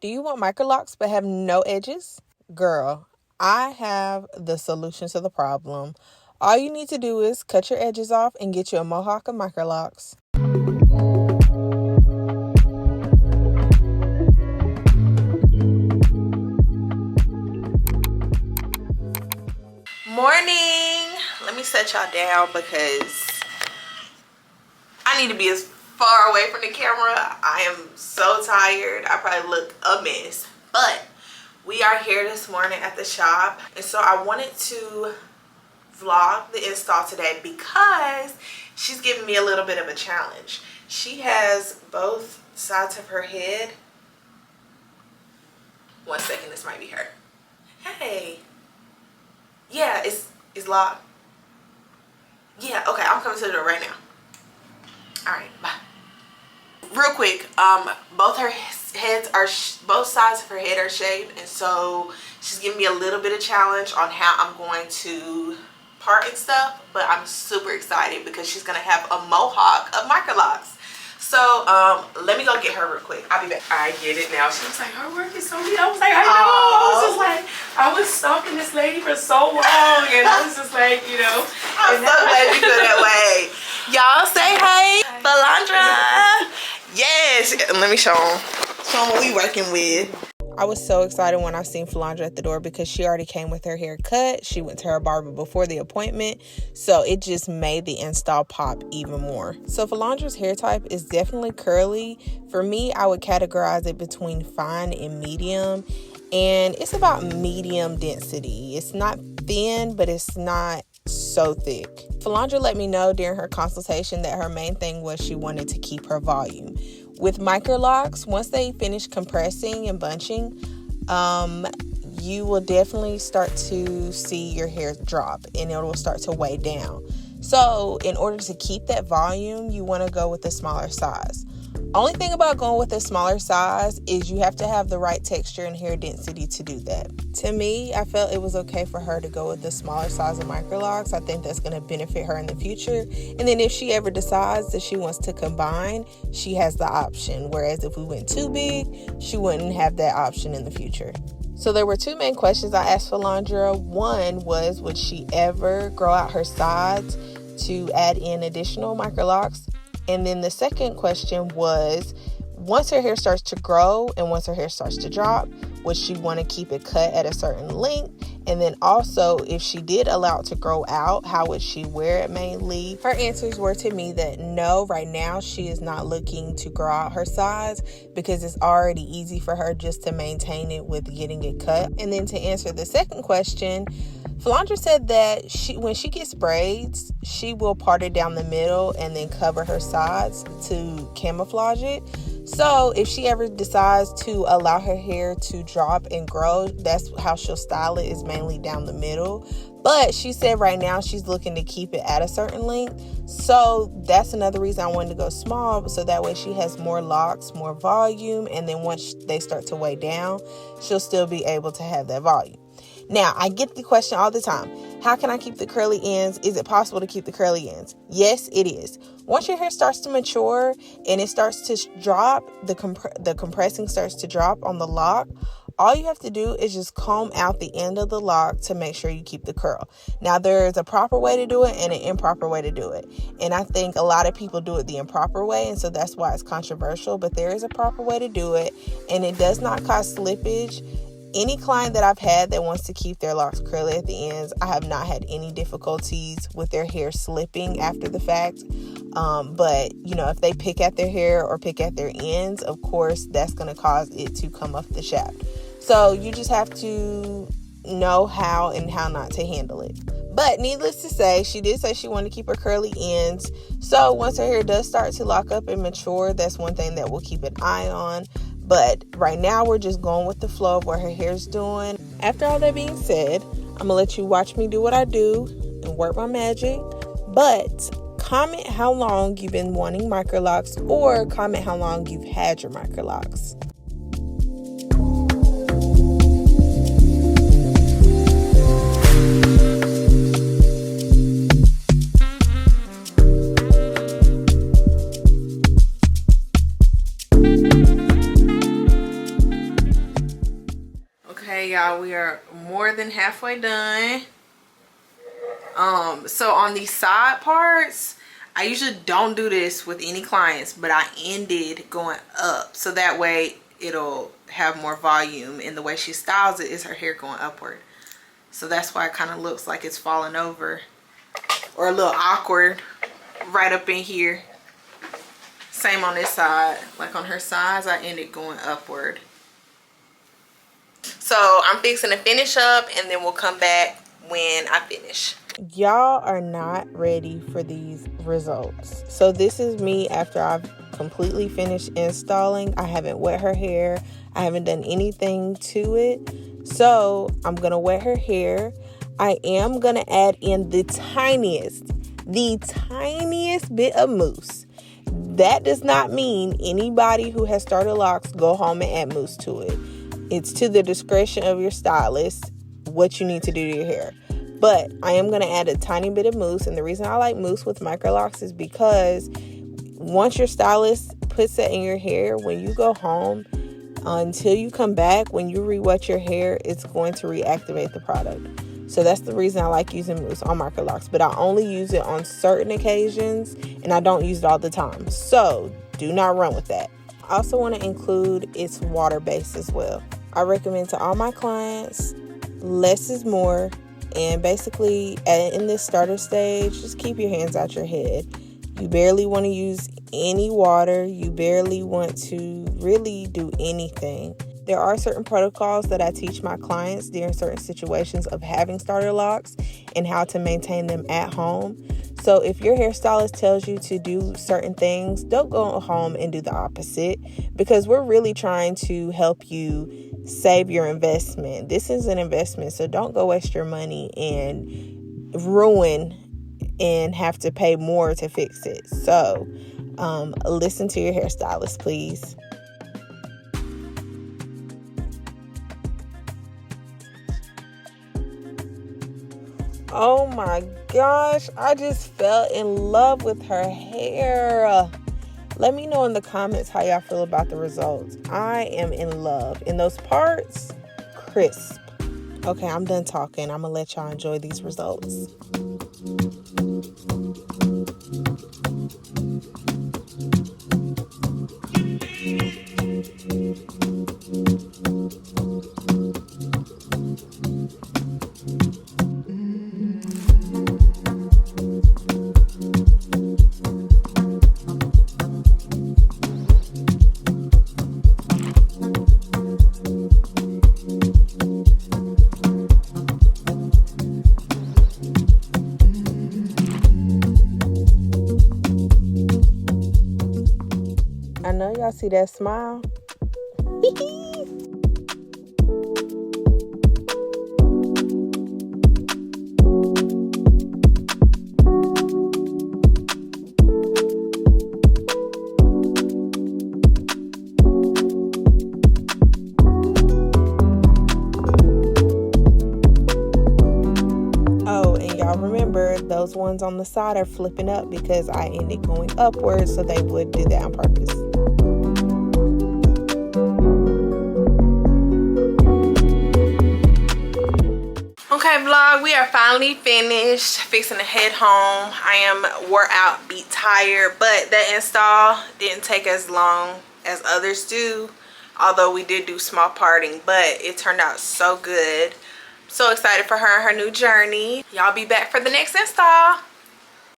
Do you want microlocks but have no edges? Girl, I have the solution to the problem. All you need to do is cut your edges off and get you a mohawk of microlocks. Morning! Let me set y'all down because I need to be as far away from the camera. I am so tired. I probably look a mess. But we are here this morning at the shop. And so I wanted to vlog the install today because she's giving me a little bit of a challenge. She has both sides of her head. One second, this might be her. Hey. Yeah, it's locked. Yeah, okay, I'm coming to the door right now. Alright, bye. Real quick, both sides of her head are shaved, and so she's giving me a little bit of challenge on how I'm going to part and stuff, but I'm super excited because she's gonna have a mohawk of microlocks. So let me go get her real quick. I'll be back. I get it now. She was like, her work is so neat. I was like, I know. I was just like, I was stalking this lady for so long, and I was just like, you know. I'm so glad you feel that way. Y'all say hey, Valandra. Yes, let me show them what we working with. I was so excited when I seen Valandra at the door because she already came with her hair cut. She went to her barber before the appointment, so it just made the install pop even more. So Valandra's hair type is definitely curly. For me, I would categorize it between fine and medium, and it's about medium density. It's not thin, but it's not so thick. Valandra let me know during her consultation that her main thing was she wanted to keep her volume. With microlocks, once they finish compressing and bunching, you will definitely start to see your hair drop and it will start to weigh down. So in order to keep that volume, you want to go with a smaller size. Only thing about going with a smaller size is you have to have the right texture and hair density to do that. To me, I felt it was okay for her to go with the smaller size of microlocks. I think that's going to benefit her in the future. And then if she ever decides that she wants to combine, she has the option. Whereas if we went too big, she wouldn't have that option in the future. So there were two main questions I asked Valandra. One was, would she ever grow out her sides to add in additional microlocks? And then the second question was, once her hair starts to grow and once her hair starts to drop, would she want to keep it cut at a certain length? And then also, if she did allow it to grow out, how would she wear it mainly? Her answers were to me that no, right now she is not looking to grow out her sides because it's already easy for her just to maintain it with getting it cut. And then to answer the second question, Valandra said that when she gets braids, she will part it down the middle and then cover her sides to camouflage it. So if she ever decides to allow her hair to drop and grow, that's how she'll style it, is mainly down the middle. But she said right now she's looking to keep it at a certain length. So that's another reason I wanted to go small, so that way she has more locks, more volume, and then once they start to weigh down, she'll still be able to have that volume. Now, I get the question all the time. How can I keep the curly ends? Is it possible to keep the curly ends? Yes, it is. Once your hair starts to mature and it starts to drop, the compressing starts to drop on the lock, all you have to do is just comb out the end of the lock to make sure you keep the curl. Now, there is a proper way to do it and an improper way to do it. And I think a lot of people do it the improper way, and so that's why it's controversial. But there is a proper way to do it, and it does not cause slippage. Any client that I've had that wants to keep their locks curly at the ends, I have not had any difficulties with their hair slipping after the fact. But, you know, if they pick at their hair or pick at their ends, of course, that's going to cause it to come off the shaft. So you just have to know how and how not to handle it. But needless to say, she did say she wanted to keep her curly ends. So once her hair does start to lock up and mature, that's one thing that we'll keep an eye on. But right now, we're just going with the flow of what her hair's doing. After all that being said, I'm going to let you watch me do what I do and work my magic. But comment how long you've been wanting microlocks, or comment how long you've had your microlocks. Okay, y'all, we are more than halfway done. So on these side parts, I usually don't do this with any clients, but I ended going up so that way it'll have more volume, and the way she styles it is her hair going upward. So that's why it kind of looks like it's falling over or a little awkward right up in here. Same on this side. Like on her sides, I ended going upward. So I'm fixing to finish up, and then we'll come back when I finish. Y'all are not ready for these results. So this is me after I've completely finished installing. I haven't wet her hair. I haven't done anything to it. So I'm going to wet her hair. I am going to add in the tiniest bit of mousse. That does not mean anybody who has started locks go home and add mousse to it. It's to the discretion of your stylist what you need to do to your hair. But I am going to add a tiny bit of mousse. And the reason I like mousse with Microlocs is because once your stylist puts that in your hair, when you go home, until you come back, when you re-wet your hair, it's going to reactivate the product. So that's the reason I like using mousse on Microlocs. But I only use it on certain occasions, and I don't use it all the time. So do not run with that. I also want to include its water base as well. I recommend to all my clients, less is more. And basically, in this starter stage, just keep your hands out your head. You barely want to use any water. You barely want to really do anything. There are certain protocols that I teach my clients during certain situations of having starter locks and how to maintain them at home. So if your hairstylist tells you to do certain things, don't go home and do the opposite, because we're really trying to help you save your investment. This is an investment, so don't go waste your money and ruin and have to pay more to fix it. So listen to your hairstylist, please. Oh my gosh, I just fell in love with her hair. Let me know in the comments how y'all feel about the results. I am in love. In those parts, crisp. Okay, I'm done talking. I'm gonna let y'all enjoy these results. I know y'all see that smile. Oh, and y'all remember those ones on the side are flipping up because I ended going upwards, so they would do that on purpose. Okay, vlog, we are finally finished fixing to head home. I am wore out, beat, tired, but that install didn't take as long as others do, although we did do small parting, but it turned out so good. So excited for her and her new journey. Y'all be back for the next install.